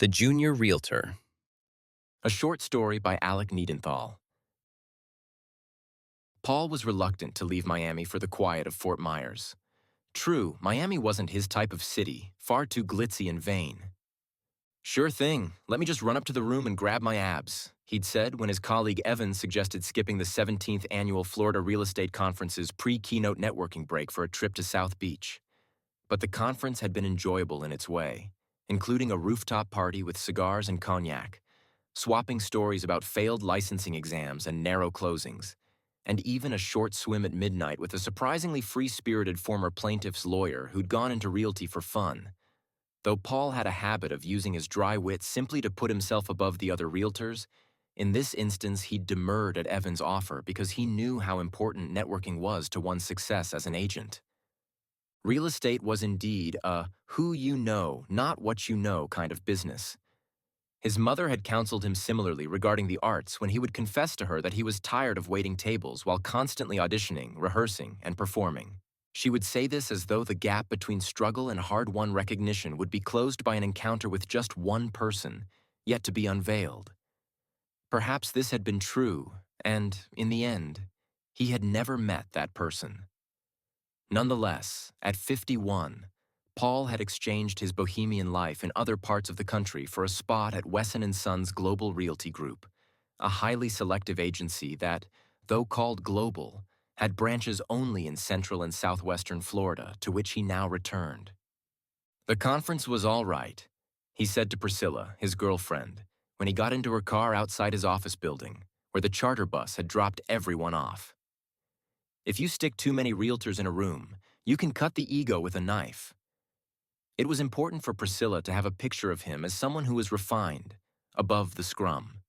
The Junior Realtor. A short story by Alec Niedenthal. Paul was reluctant to leave Miami for the quiet of Fort Myers. True, Miami wasn't his type of city, far too glitzy and vain. "Sure thing, let me just run up to the room and grab my abs," he'd said when his colleague Evan suggested skipping the 17th annual Florida Real Estate Conference's pre-keynote networking break for a trip to South Beach. But the conference had been enjoyable in its way, including a rooftop party with cigars and cognac, swapping stories about failed licensing exams and narrow closings, and even a short swim at midnight with a surprisingly free-spirited former plaintiff's lawyer who'd gone into realty for fun. Though Paul had a habit of using his dry wit simply to put himself above the other realtors, in this instance he'd demurred at Evan's offer because he knew how important networking was to one's success as an agent. Real estate was indeed a who you know, not what you know kind of business. His mother had counseled him similarly regarding the arts when he would confess to her that he was tired of waiting tables while constantly auditioning, rehearsing, and performing. She would say this as though the gap between struggle and hard-won recognition would be closed by an encounter with just one person, yet to be unveiled. Perhaps this had been true, and, in the end, he had never met that person. Nonetheless, at 51, Paul had exchanged his bohemian life in other parts of the country for a spot at Wesson & Sons Global Realty Group, a highly selective agency that, though called global, had branches only in central and southwestern Florida, to which he now returned. The conference was all right, he said to Priscilla, his girlfriend, when he got into her car outside his office building, where the charter bus had dropped everyone off. "If you stick too many realtors in a room, you can cut the ego with a knife." It was important for Priscilla to have a picture of him as someone who was refined, above the scrum.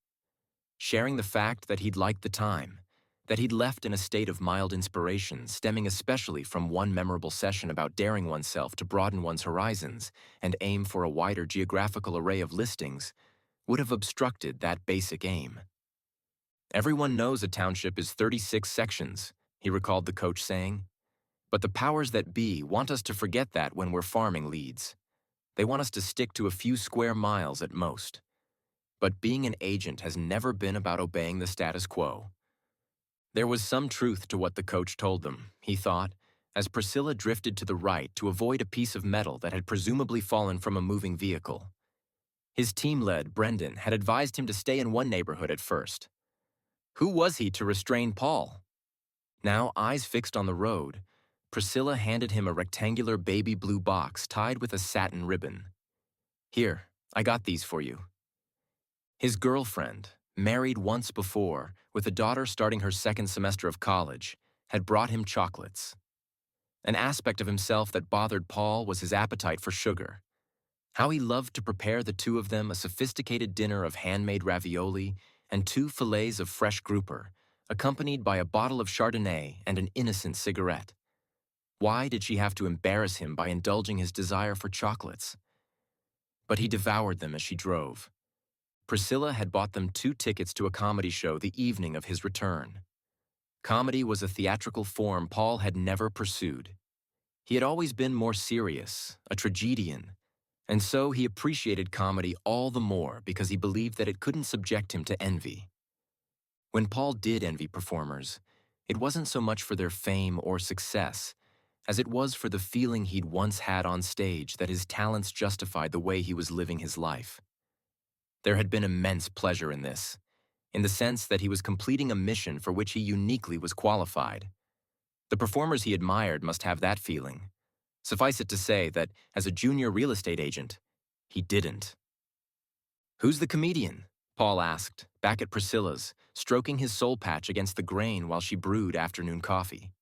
Sharing the fact that he'd liked the time, that he'd left in a state of mild inspiration, stemming especially from one memorable session about daring oneself to broaden one's horizons and aim for a wider geographical array of listings, would have obstructed that basic aim. "Everyone knows a township is 36 sections," he recalled the coach saying. "But the powers that be want us to forget that when we're farming leads. They want us to stick to a few square miles at most. But being an agent has never been about obeying the status quo." There was some truth to what the coach told them, he thought, as Priscilla drifted to the right to avoid a piece of metal that had presumably fallen from a moving vehicle. His team lead, Brendan, had advised him to stay in one neighborhood at first. Who was he to restrain Paul? Now, eyes fixed on the road, Priscilla handed him a rectangular baby blue box tied with a satin ribbon. "Here, I got these for you." His girlfriend, married once before, with a daughter starting her second semester of college, had brought him chocolates. An aspect of himself that bothered Paul was his appetite for sugar. How he loved to prepare the two of them a sophisticated dinner of handmade ravioli and 2 fillets of fresh grouper, accompanied by a bottle of Chardonnay and an innocent cigarette. Why did she have to embarrass him by indulging his desire for chocolates? But he devoured them as she drove. Priscilla had bought them 2 tickets to a comedy show the evening of his return. Comedy was a theatrical form Paul had never pursued. He had always been more serious, a tragedian, and so he appreciated comedy all the more because he believed that it couldn't subject him to envy. When Paul did envy performers, it wasn't so much for their fame or success as it was for the feeling he'd once had on stage that his talents justified the way he was living his life. There had been immense pleasure in this, in the sense that he was completing a mission for which he uniquely was qualified. The performers he admired must have that feeling. Suffice it to say that, as a junior real estate agent, he didn't. "Who's the comedian?" Paul asked, back at Priscilla's, stroking his soul patch against the grain while she brewed afternoon coffee.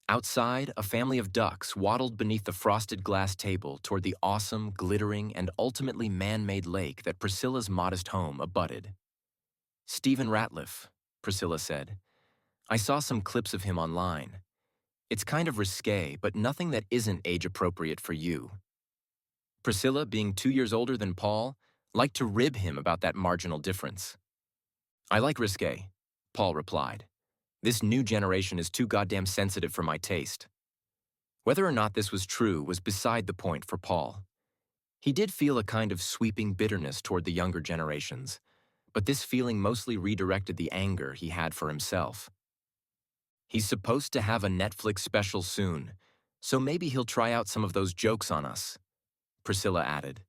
Outside, a family of ducks waddled beneath the frosted glass table toward the awesome, glittering, and ultimately man-made lake that Priscilla's modest home abutted. "Stephen Ratliff," Priscilla said. "I saw some clips of him online. It's kind of risque, but nothing that isn't age-appropriate for you." Priscilla, being 2 years older than Paul, liked to rib him about that marginal difference. "I like risque," Paul replied. "This new generation is too goddamn sensitive for my taste." Whether or not this was true was beside the point for Paul. He did feel a kind of sweeping bitterness toward the younger generations, but this feeling mostly redirected the anger he had for himself. He's supposed to have a Netflix special soon, so maybe he'll try out some of those jokes on us, Priscilla added.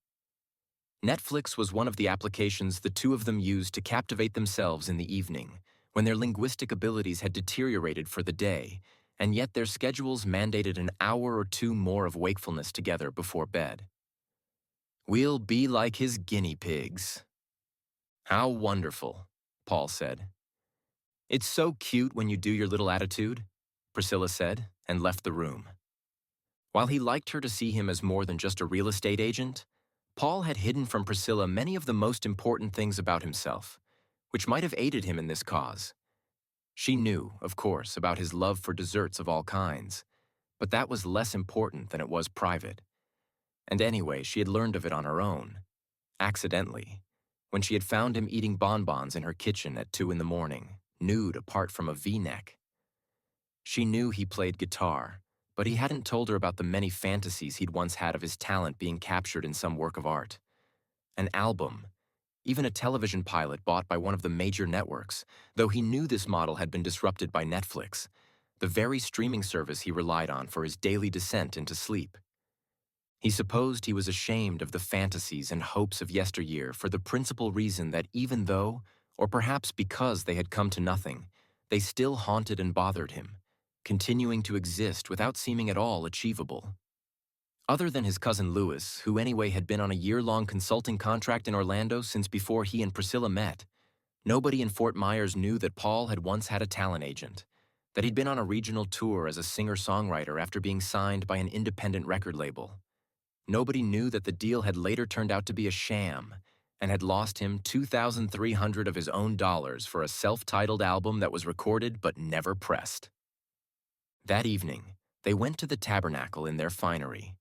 Netflix was one of the applications the two of them used to captivate themselves in the evening, when their linguistic abilities had deteriorated for the day, and yet their schedules mandated an hour or two more of wakefulness together before bed. We'll be like his guinea pigs. How wonderful, Paul said. It's so cute when you do your little attitude, Priscilla said, and left the room. While he liked her to see him as more than just a real estate agent, Paul had hidden from Priscilla many of the most important things about himself, which might have aided him in this cause. She knew, of course, about his love for desserts of all kinds, but that was less important than it was private. And anyway, she had learned of it on her own, accidentally, when she had found him eating bonbons in her kitchen at 2 in the morning, nude apart from a V-neck. She knew he played guitar, but he hadn't told her about the many fantasies he'd once had of his talent being captured in some work of art. An album, even a television pilot bought by one of the major networks, though he knew this model had been disrupted by Netflix, the very streaming service he relied on for his daily descent into sleep. He supposed he was ashamed of the fantasies and hopes of yesteryear for the principal reason that even though, or perhaps because they had come to nothing, they still haunted and bothered him, continuing to exist without seeming at all achievable. Other than his cousin Louis, who anyway had been on a year-long consulting contract in Orlando since before he and Priscilla met, nobody in Fort Myers knew that Paul had once had a talent agent, that he'd been on a regional tour as a singer-songwriter after being signed by an independent record label. Nobody knew that the deal had later turned out to be a sham and had lost him $2,300 of his own dollars for a self-titled album that was recorded but never pressed. That evening, they went to the Tabernacle in their finery.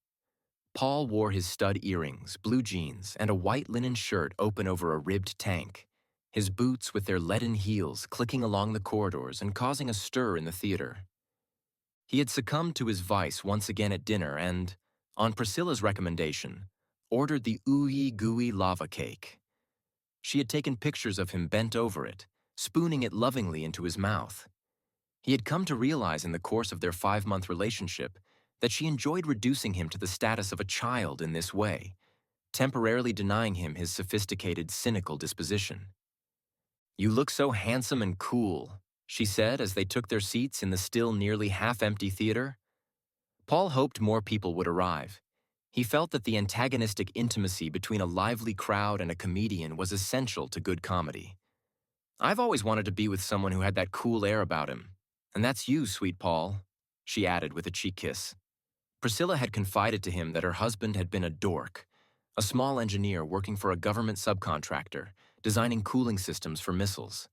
Paul wore his stud earrings, blue jeans, and a white linen shirt open over a ribbed tank, his boots with their leaden heels clicking along the corridors and causing a stir in the theater. He had succumbed to his vice once again at dinner and, on Priscilla's recommendation, ordered the ooey gooey lava cake. She had taken pictures of him bent over it, spooning it lovingly into his mouth. He had come to realize in the course of their 5-month relationship that she enjoyed reducing him to the status of a child in this way, temporarily denying him his sophisticated, cynical disposition. "You look so handsome and cool," she said as they took their seats in the still nearly half-empty theater. Paul hoped more people would arrive. He felt that the antagonistic intimacy between a lively crowd and a comedian was essential to good comedy. "I've always wanted to be with someone who had that cool air about him. And that's you, sweet Paul," she added with a cheek kiss. Priscilla had confided to him that her husband had been a dork, a small engineer working for a government subcontractor, designing cooling systems for missiles.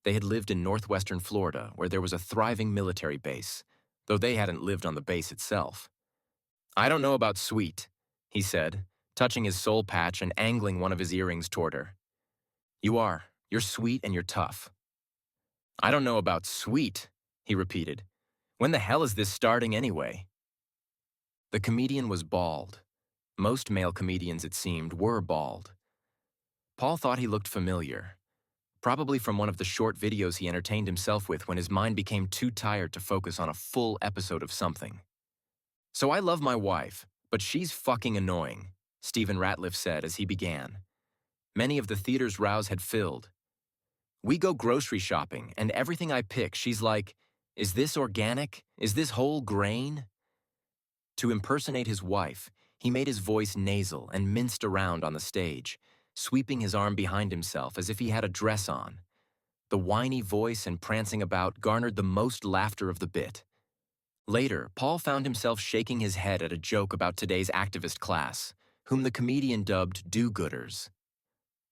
They had lived in northwestern Florida, where there was a thriving military base, though they hadn't lived on the base itself. "I don't know about sweet," he said, touching his soul patch and angling one of his earrings toward her. "You are. You're sweet and you're tough." "I don't know about sweet," he repeated. "When the hell is this starting anyway?" The comedian was bald. Most male comedians, it seemed, were bald. Paul thought he looked familiar, probably from one of the short videos he entertained himself with when his mind became too tired to focus on a full episode of something. "So I love my wife, but she's fucking annoying," Stephen Ratliff said as he began. Many of the theater's rows had filled. "We go grocery shopping, and everything I pick, she's like, 'Is this organic? Is this whole grain?'" To impersonate his wife, he made his voice nasal and minced around on the stage, sweeping his arm behind himself as if he had a dress on. The whiny voice and prancing about garnered the most laughter of the bit. Later, Paul found himself shaking his head at a joke about today's activist class, whom the comedian dubbed do-gooders.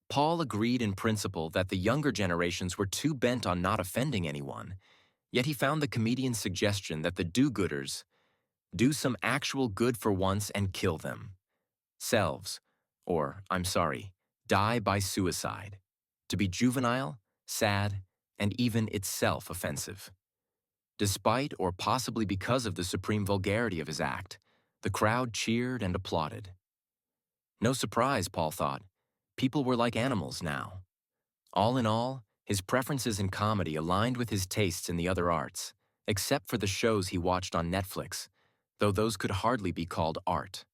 Paul agreed in principle that the younger generations were too bent on not offending anyone, yet he found the comedian's suggestion that the do-gooders do some actual good for once and kill themselves, or, I'm sorry, die by suicide, to be juvenile, sad, and even itself offensive. Despite or possibly because of the supreme vulgarity of his act, the crowd cheered and applauded. No surprise, Paul thought. People were like animals now. All in all, his preferences in comedy aligned with his tastes in the other arts, except for the shows he watched on Netflix, though those could hardly be called art.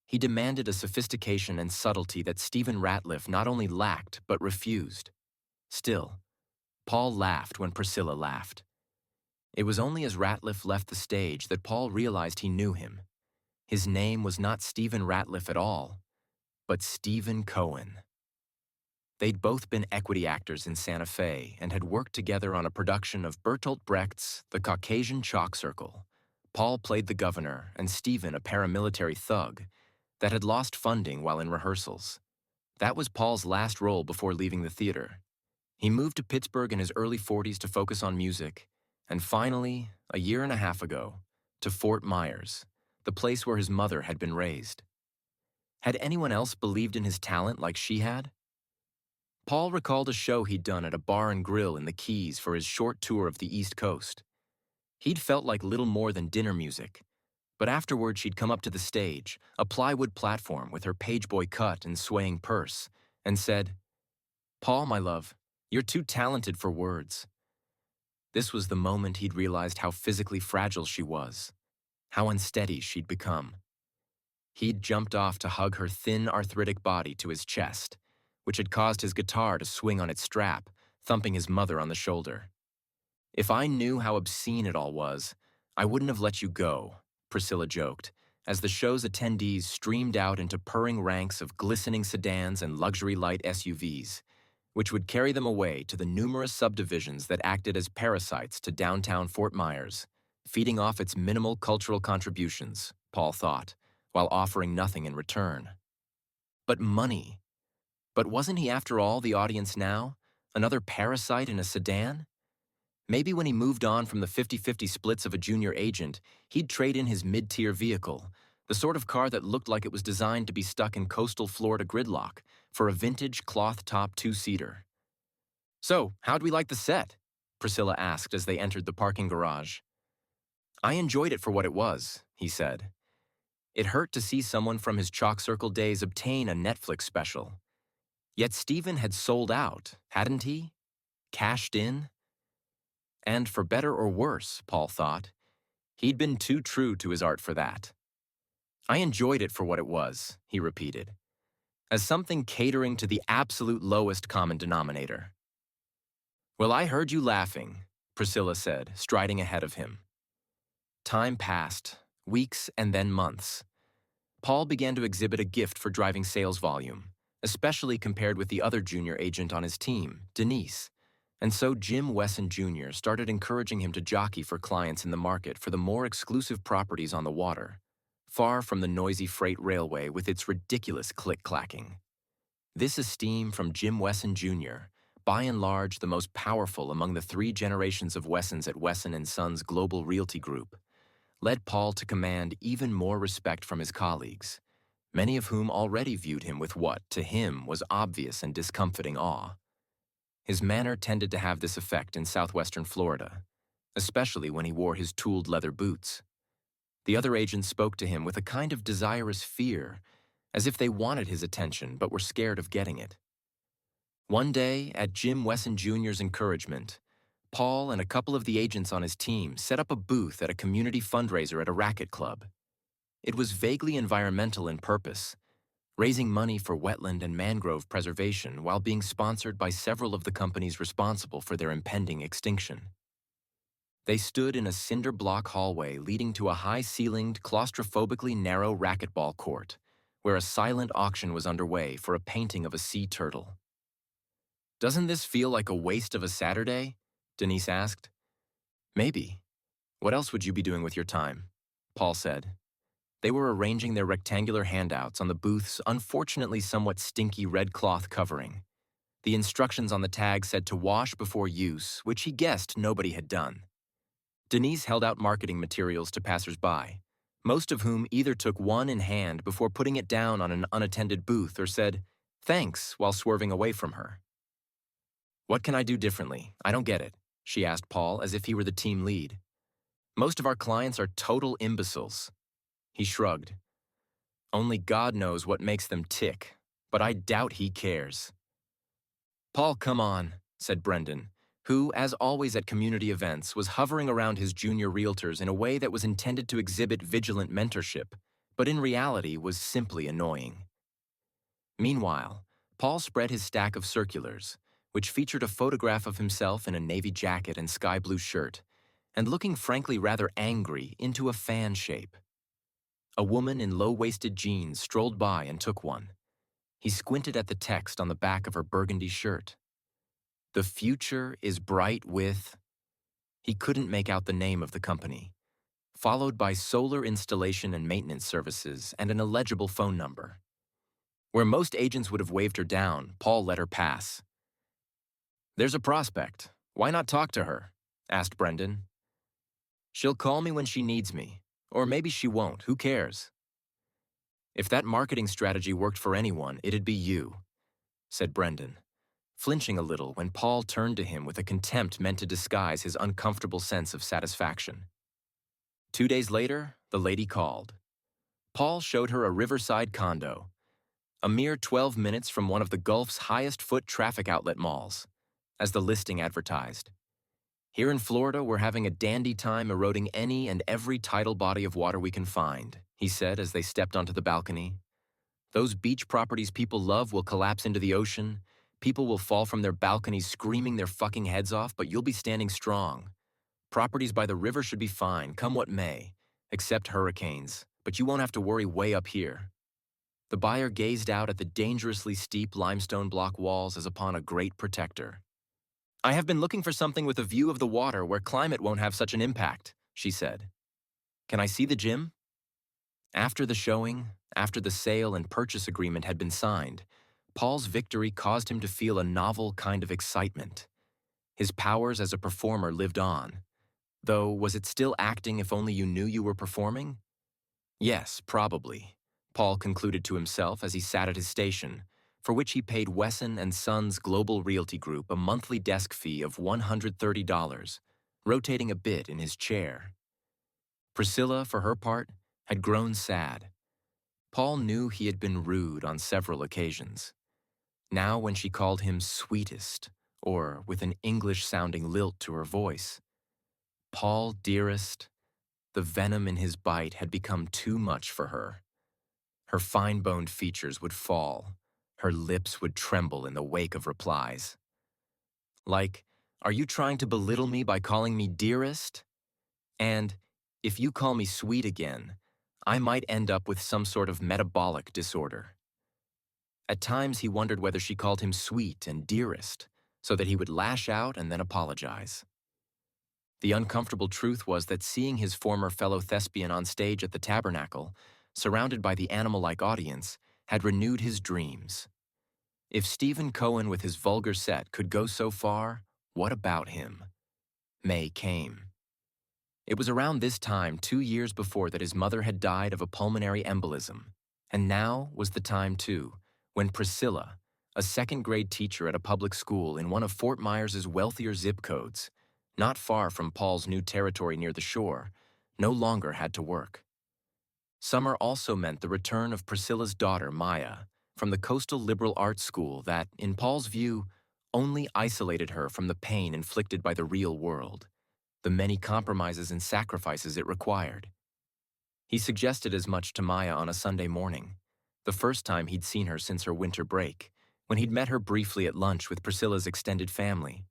He demanded a sophistication and subtlety that Stephen Ratliff not only lacked but refused. Still, Paul laughed when Priscilla laughed. It was only as Ratliff left the stage that Paul realized he knew him. His name was not Stephen Ratliff at all, but Stephen Cohen. They'd both been equity actors in Santa Fe and had worked together on a production of Bertolt Brecht's The Caucasian Chalk Circle. Paul played the governor and Stephen a paramilitary thug that had lost funding while in rehearsals. That was Paul's last role before leaving the theater. He moved to Pittsburgh in his early 40s to focus on music, and finally, a year and a half ago, to Fort Myers, the place where his mother had been raised. Had anyone else believed in his talent like she had? Paul recalled a show he'd done at a bar and grill in the Keys for his short tour of the East Coast. He'd felt like little more than dinner music, but afterward she'd come up to the stage, a plywood platform with her pageboy cut and swaying purse, and said, "Paul, my love, you're too talented for words." This was the moment he'd realized how physically fragile she was, how unsteady she'd become. He'd jumped off to hug her thin, arthritic body to his chest, which had caused his guitar to swing on its strap, thumping his mother on the shoulder. "If I knew how obscene it all was, I wouldn't have let you go," Priscilla joked, as the show's attendees streamed out into purring ranks of glistening sedans and luxury light SUVs, which would carry them away to the numerous subdivisions that acted as parasites to downtown Fort Myers, feeding off its minimal cultural contributions, Paul thought, while offering nothing in return. But money. But wasn't he, after all, the audience now? Another parasite in a sedan? Maybe when he moved on from the 50-50 splits of a junior agent, he'd trade in his mid-tier vehicle, the sort of car that looked like it was designed to be stuck in coastal Florida gridlock, for a vintage cloth-top two-seater. "So, how'd we like the set?" Priscilla asked as they entered the parking garage. "I enjoyed it for what it was," he said. It hurt to see someone from his Chalk Circle days obtain a Netflix special. Yet Stephen had sold out, hadn't he? Cashed in? And for better or worse, Paul thought, he'd been too true to his art for that. "I enjoyed it for what it was," he repeated, as something catering to the absolute lowest common denominator. "Well, I heard you laughing," Priscilla said, striding ahead of him. Time passed, weeks and then months. Paul began to exhibit a gift for driving sales volume, especially compared with the other junior agent on his team, Denise. And so Jim Wesson Jr. started encouraging him to jockey for clients in the market for the more exclusive properties on the water, far from the noisy freight railway with its ridiculous click-clacking. This esteem from Jim Wesson Jr., by and large the most powerful among the three generations of Wessons at Wesson & Sons Global Realty Group, led Paul to command even more respect from his colleagues, many of whom already viewed him with what, to him, was obvious and discomfiting awe. His manner tended to have this effect in southwestern Florida, especially when he wore his tooled leather boots. The other agents spoke to him with a kind of desirous fear, as if they wanted his attention but were scared of getting it. One day, at Jim Wesson Jr.'s encouragement, Paul and a couple of the agents on his team set up a booth at a community fundraiser at a racket club. It was vaguely environmental in purpose, raising money for wetland and mangrove preservation while being sponsored by several of the companies responsible for their impending extinction. They stood in a cinder block hallway leading to a high-ceilinged, claustrophobically narrow racquetball court, where a silent auction was underway for a painting of a sea turtle. "Doesn't this feel like a waste of a Saturday?" Denise asked. "Maybe. What else would you be doing with your time?" Paul said. They were arranging their rectangular handouts on the booth's unfortunately somewhat stinky red cloth covering. The instructions on the tag said to wash before use, which he guessed nobody had done. Denise held out marketing materials to passers-by, most of whom either took one in hand before putting it down on an unattended booth or said, "Thanks," while swerving away from her. "What can I do differently? I don't get it," she asked Paul as if he were the team lead. "Most of our clients are total imbeciles." He shrugged. Only God knows what makes them tick, but I doubt he cares. Paul, come on, said Brendan, who, as always at community events, was hovering around his junior realtors in a way that was intended to exhibit vigilant mentorship, but in reality was simply annoying. Meanwhile, Paul spread his stack of circulars, which featured a photograph of himself in a navy jacket and sky blue shirt, and looking frankly rather angry, into a fan shape. A woman in low-waisted jeans strolled by and took one. He squinted at the text on the back of her burgundy shirt. The future is bright with... He couldn't make out the name of the company, followed by solar installation and maintenance services and an illegible phone number. Where most agents would have waved her down, Paul let her pass. There's a prospect. Why not talk to her? Asked Brendan. She'll call me when she needs me. Or maybe she won't. Who cares? If that marketing strategy worked for anyone, it'd be you, said Brendan, flinching a little when Paul turned to him with a contempt meant to disguise his uncomfortable sense of satisfaction. 2 days later, the lady called. Paul showed her a riverside condo, a mere 12 minutes from one of the Gulf's highest foot traffic outlet malls, as the listing advertised. Here in Florida, we're having a dandy time eroding any and every tidal body of water we can find, he said as they stepped onto the balcony. Those beach properties people love will collapse into the ocean. People will fall from their balconies screaming their fucking heads off, but you'll be standing strong. Properties by the river should be fine, come what may, except hurricanes, but you won't have to worry way up here. The buyer gazed out at the dangerously steep limestone block walls as upon a great protector. I have been looking for something with a view of the water where climate won't have such an impact, she said. Can I see the gym? After the showing, after the sale and purchase agreement had been signed, Paul's victory caused him to feel a novel kind of excitement. His powers as a performer lived on. Though, was it still acting if only you knew you were performing? Yes, probably, Paul concluded to himself as he sat at his station, for which he paid Wesson & Sons Global Realty Group a monthly desk fee of $130, rotating a bit in his chair. Priscilla, for her part, had grown sad. Paul knew he had been rude on several occasions. Now when she called him sweetest, or with an English-sounding lilt to her voice, Paul, dearest, the venom in his bite had become too much for her. Her fine-boned features would fall. Her lips would tremble in the wake of replies. Like, are you trying to belittle me by calling me dearest? And, if you call me sweet again, I might end up with some sort of metabolic disorder. At times he wondered whether she called him sweet and dearest, so that he would lash out and then apologize. The uncomfortable truth was that seeing his former fellow thespian on stage at the Tabernacle, surrounded by the animal-like audience, had renewed his dreams. If Stephen Cohen with his vulgar set could go so far, what about him? May came. It was around this time 2 years before that his mother had died of a pulmonary embolism, and now was the time, too, when Priscilla, a second-grade teacher at a public school in one of Fort Myers's wealthier zip codes, not far from Paul's new territory near the shore, no longer had to work. Summer also meant the return of Priscilla's daughter, Maya, from the coastal liberal arts school that, in Paul's view, only isolated her from the pain inflicted by the real world, the many compromises and sacrifices it required. He suggested as much to Maya on a Sunday morning, the first time he'd seen her since her winter break, when he'd met her briefly at lunch with Priscilla's extended family.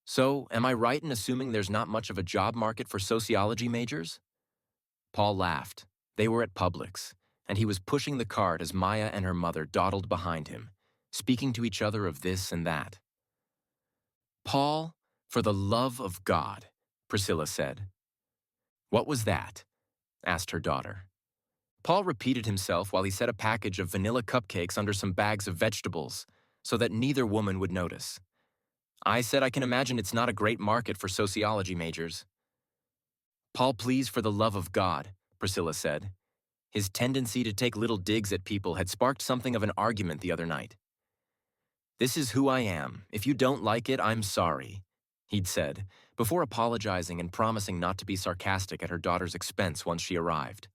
So, am I right in assuming there's not much of a job market for sociology majors? Paul laughed. They were at Publix, and he was pushing the cart as Maya and her mother dawdled behind him, speaking to each other of this and that. Paul, for the love of God, Priscilla said. What was that? Asked her daughter. Paul repeated himself while he set a package of vanilla cupcakes under some bags of vegetables, so that neither woman would notice. I said I can imagine it's not a great market for sociology majors. Paul, please, for the love of God, Priscilla said. His tendency to take little digs at people had sparked something of an argument the other night. This is who I am. If you don't like it, I'm sorry, he'd said, before apologizing and promising not to be sarcastic at her daughter's expense once she arrived.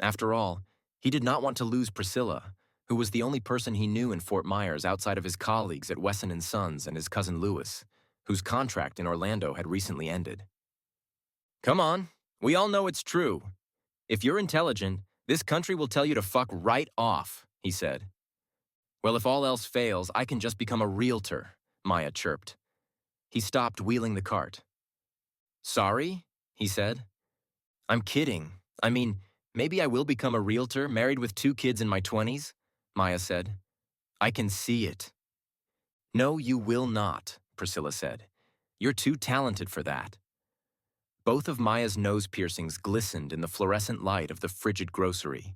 After all, He did not want to lose Priscilla, who was the only person he knew in Fort Myers outside of his colleagues at Wesson and Sons and his cousin Lewis, whose contract in Orlando had recently ended. Come on, we all know it's true. If you're intelligent, this country will tell you to fuck right off, he said. Well, if all else fails, I can just become a realtor, Maya chirped. He stopped wheeling the cart. Sorry, he said. I'm kidding. I mean, maybe I will become a realtor, married with 2 kids in my 20s, Maya said. I can see it. No, you will not, Priscilla said. You're too talented for that. Both of Maya's nose piercings glistened in the fluorescent light of the frigid grocery.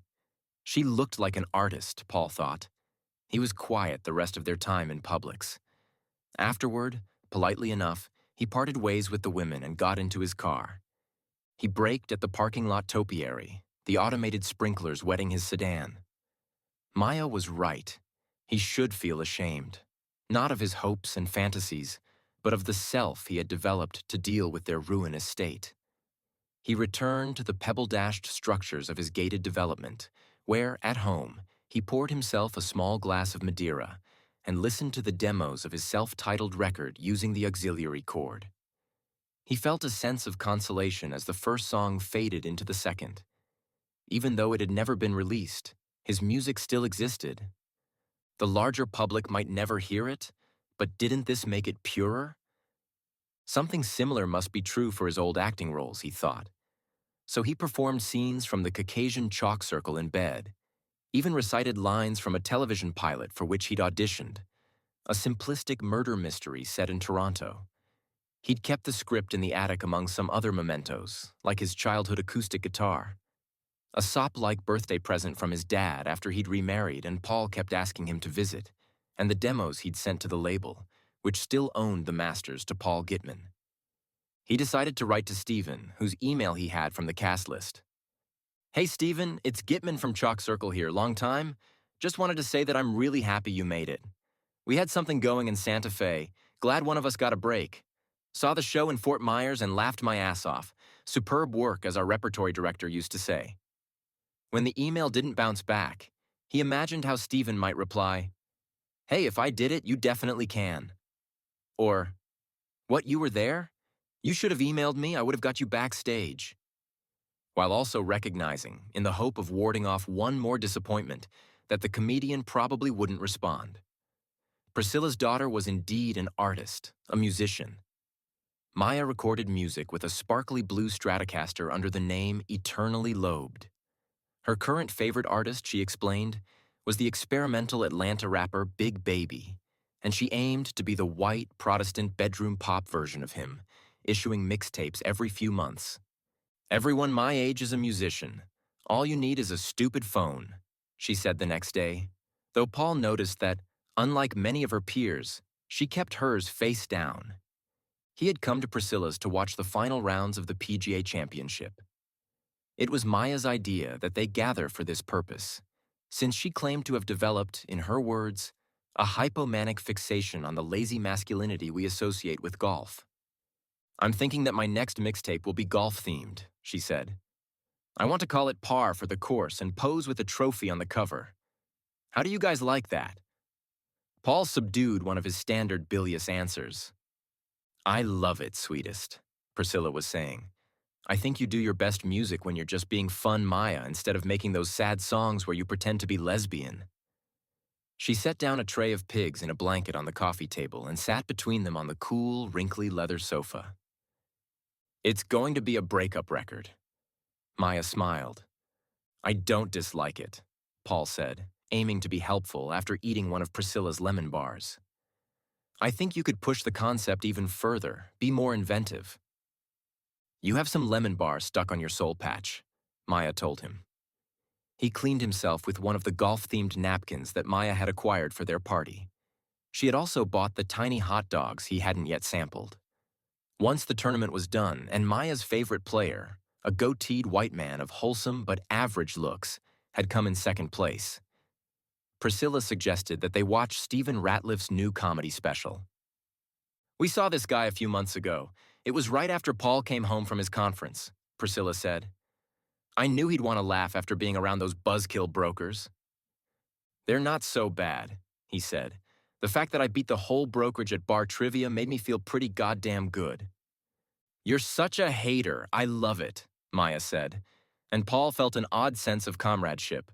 She looked like an artist, Paul thought. He was quiet the rest of their time in Publix. Afterward, politely enough, he parted ways with the women and got into his car. He braked at the parking lot topiary, the automated sprinklers wetting his sedan. Maya was right. He should feel ashamed, not of his hopes and fantasies, but of the self he had developed to deal with their ruinous state. He returned to the pebble-dashed structures of his gated development, where, at home, he poured himself a small glass of Madeira and listened to the demos of his self-titled record using the auxiliary cord. He felt a sense of consolation as the first song faded into the second. Even though it had never been released, his music still existed. The larger public might never hear it, but didn't this make it purer? Something similar must be true for his old acting roles, he thought. So he performed scenes from the Caucasian chalk circle in bed, even recited lines from a television pilot for which he'd auditioned, a simplistic murder mystery set in Toronto. He'd kept the script in the attic among some other mementos, like his childhood acoustic guitar. A sop-like birthday present from his dad after he'd remarried and Paul kept asking him to visit, and the demos he'd sent to the label, which still owned the masters to Paul Gitman. He decided to write to Stephen, whose email he had from the cast list. Hey Stephen, it's Gitman from Chalk Circle here, long time. Just wanted to say that I'm really happy you made it. We had something going in Santa Fe, glad one of us got a break. Saw the show in Fort Myers and laughed my ass off. Superb work, as our repertory director used to say. When the email didn't bounce back, he imagined how Stephen might reply, Hey, if I did it, you definitely can. Or, What, you were there? You should have emailed me, I would have got you backstage. While also recognizing, in the hope of warding off one more disappointment, that the comedian probably wouldn't respond. Priscilla's daughter was indeed an artist, a musician. Maya recorded music with a sparkly blue Stratocaster under the name Eternally Lobed. Her current favorite artist, she explained, was the experimental Atlanta rapper Big Baby, and she aimed to be the white, Protestant bedroom pop version of him, issuing mixtapes every few months. Everyone my age is a musician. All you need is a stupid phone, she said the next day, though Paul noticed that, unlike many of her peers, she kept hers face down. He had come to Priscilla's to watch the final rounds of the PGA Championship. It was Maya's idea that they gather for this purpose, since she claimed to have developed, in her words, a hypomanic fixation on the lazy masculinity we associate with golf. I'm thinking that my next mixtape will be golf-themed, she said. I want to call it Par for the course and pose with a trophy on the cover. How do you guys like that? Paul subdued one of his standard bilious answers. I love it, sweetest, Priscilla was saying. I think you do your best music when you're just being fun Maya instead of making those sad songs where you pretend to be lesbian. She set down a tray of pigs and a blanket on the coffee table and sat between them on the cool, wrinkly leather sofa. It's going to be a breakup record. Maya smiled. I don't dislike it, Paul said, aiming to be helpful after eating one of Priscilla's lemon bars. I think you could push the concept even further, be more inventive. You have some lemon bars stuck on your soul patch, Maya told him. He cleaned himself with one of the golf-themed napkins that Maya had acquired for their party. She had also bought the tiny hot dogs he hadn't yet sampled. Once the tournament was done, and Maya's favorite player, a goateed white man of wholesome but average looks, had come in second place, Priscilla suggested that they watch Stephen Ratliff's new comedy special. We saw this guy a few months ago. It was right after Paul came home from his conference, Priscilla said. I knew he'd want to laugh after being around those buzzkill brokers. They're not so bad, he said. The fact that I beat the whole brokerage at bar trivia made me feel pretty goddamn good. You're such a hater. I love it, Maya said, and Paul felt an odd sense of comradeship.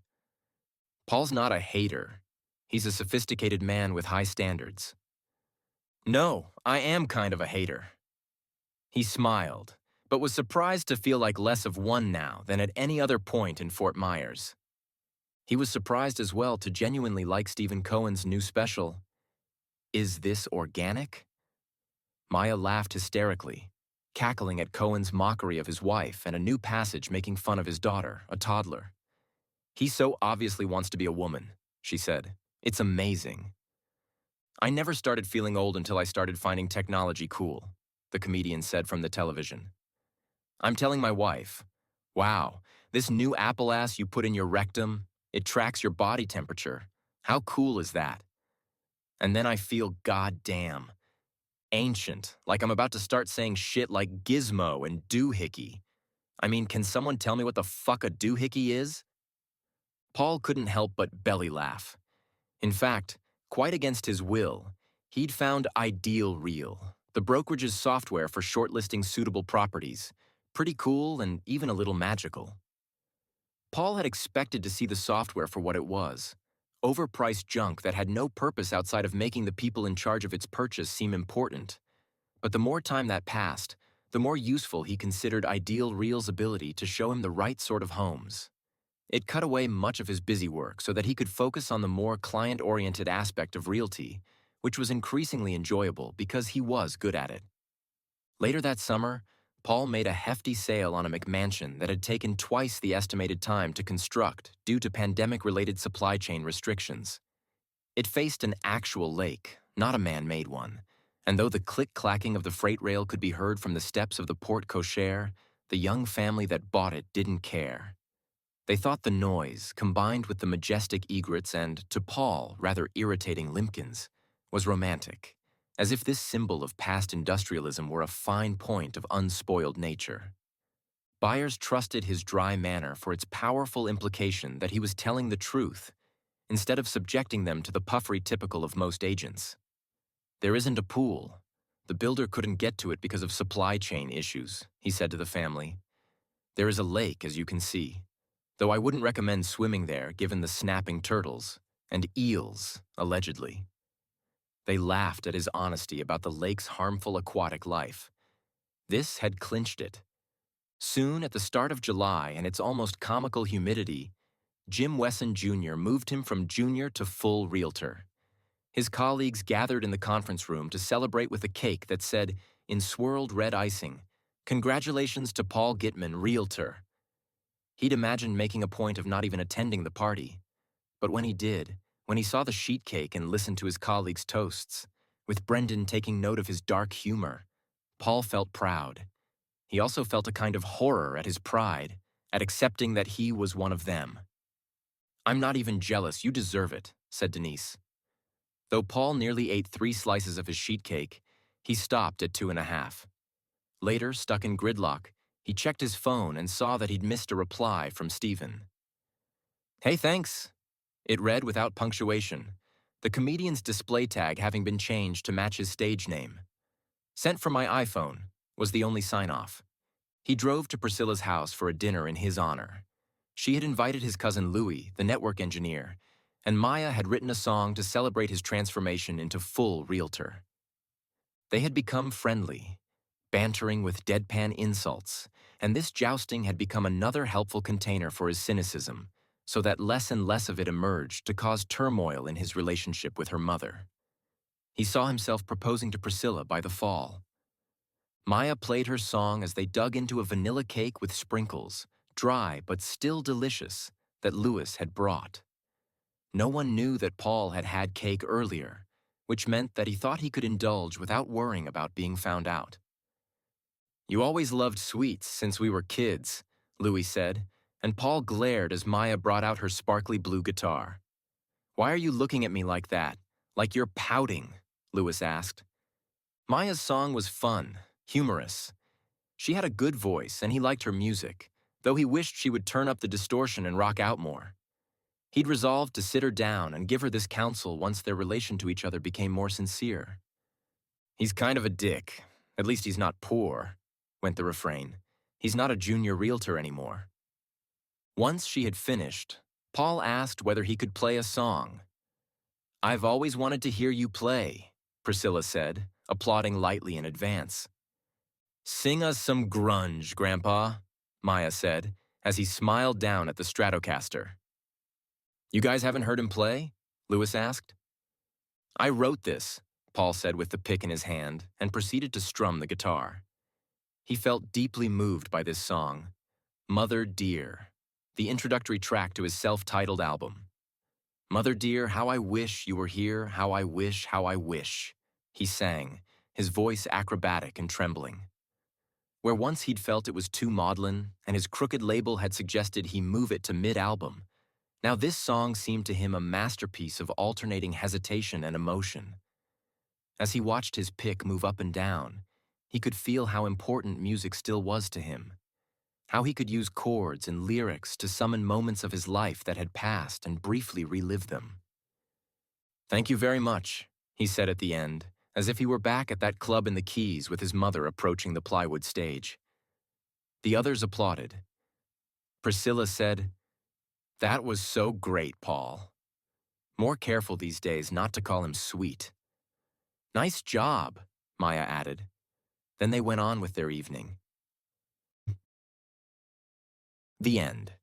Paul's not a hater. He's a sophisticated man with high standards. No, I am kind of a hater. He smiled, but was surprised to feel like less of one now than at any other point in Fort Myers. He was surprised as well to genuinely like Stephen Cohen's new special, Is This Organic? Maya laughed hysterically, cackling at Cohen's mockery of his wife and a new passage making fun of his daughter, a toddler. He so obviously wants to be a woman, she said. It's amazing. I never started feeling old until I started finding technology cool, the comedian said from the television. I'm telling my wife, wow, this new Apple ass you put in your rectum, it tracks your body temperature. How cool is that? And then I feel goddamn ancient, like I'm about to start saying shit like gizmo and doohickey. I mean, can someone tell me what the fuck a doohickey is? Paul couldn't help but belly laugh. In fact, quite against his will, he'd found Ideal Real, the brokerage's software for shortlisting suitable properties, pretty cool and even a little magical. Paul had expected to see the software for what it was, overpriced junk that had no purpose outside of making the people in charge of its purchase seem important. But the more time that passed, the more useful he considered Ideal Real's ability to show him the right sort of homes. It cut away much of his busy work so that he could focus on the more client-oriented aspect of realty, which was increasingly enjoyable because he was good at it. Later that summer, Paul made a hefty sale on a McMansion that had taken twice the estimated time to construct due to pandemic-related supply chain restrictions. It faced an actual lake, not a man-made one, and though the click-clacking of the freight rail could be heard from the steps of the porte cochere, the young family that bought it didn't care. They thought the noise, combined with the majestic egrets and, to Paul, rather irritating limpkins, was romantic, as if this symbol of past industrialism were a fine point of unspoiled nature. Buyers trusted his dry manner for its powerful implication that he was telling the truth, instead of subjecting them to the puffery typical of most agents. There isn't a pool. The builder couldn't get to it because of supply chain issues, he said to the family. There is a lake, as you can see, though I wouldn't recommend swimming there given the snapping turtles and eels, allegedly. They laughed at his honesty about the lake's harmful aquatic life. This had clinched it. Soon, at the start of July and its almost comical humidity, Jim Wesson Jr. moved him from junior to full realtor. His colleagues gathered in the conference room to celebrate with a cake that said, in swirled red icing, "Congratulations to Paul Gitman, realtor." He'd imagined making a point of not even attending the party. But when he did, when he saw the sheet cake and listened to his colleagues' toasts, with Brendan taking note of his dark humor, Paul felt proud. He also felt a kind of horror at his pride, at accepting that he was one of them. I'm not even jealous, you deserve it, said Denise. Though Paul nearly ate 3 slices of his sheet cake, he stopped at 2.5. Later, stuck in gridlock, he checked his phone and saw that he'd missed a reply from Stephen. Hey, thanks. It read without punctuation, the comedian's display tag having been changed to match his stage name. Sent from my iPhone was the only sign-off. He drove to Priscilla's house for a dinner in his honor. She had invited his cousin Louis, the network engineer, and Maya had written a song to celebrate his transformation into full realtor. They had become friendly, bantering with deadpan insults, and this jousting had become another helpful container for his cynicism, so that less and less of it emerged to cause turmoil in his relationship with her mother. He saw himself proposing to Priscilla by the fall. Maya played her song as they dug into a vanilla cake with sprinkles, dry but still delicious, that Louis had brought. No one knew that Paul had had cake earlier, which meant that he thought he could indulge without worrying about being found out. You always loved sweets since we were kids, Louis said, and Paul glared as Maya brought out her sparkly blue guitar. Why are you looking at me like that? Like you're pouting, Louis asked. Maya's song was fun, humorous. She had a good voice and he liked her music, though he wished she would turn up the distortion and rock out more. He'd resolved to sit her down and give her this counsel once their relation to each other became more sincere. "He's kind of a dick. At least he's not poor," went the refrain. "He's not a junior realtor anymore." Once she had finished, Paul asked whether he could play a song. "I've always wanted to hear you play," Priscilla said, applauding lightly in advance. "Sing us some grunge, Grandpa," Maya said, as he smiled down at the Stratocaster. "You guys haven't heard him play?" Lewis asked. "I wrote this," Paul said with the pick in his hand, and proceeded to strum the guitar. He felt deeply moved by this song, Mother Dear, the introductory track to his self-titled album. "Mother dear, how I wish you were here, how I wish," he sang, his voice acrobatic and trembling. Where once he'd felt it was too maudlin, and his crooked label had suggested he move it to mid-album, now this song seemed to him a masterpiece of alternating hesitation and emotion. As he watched his pick move up and down, he could feel how important music still was to him, how he could use chords and lyrics to summon moments of his life that had passed and briefly relive them. "Thank you very much," he said at the end, as if he were back at that club in the Keys with his mother approaching the plywood stage. The others applauded. Priscilla said, "That was so great, Paul. More careful these days not to call him sweet." "Nice job," Maya added. Then they went on with their evening. The end.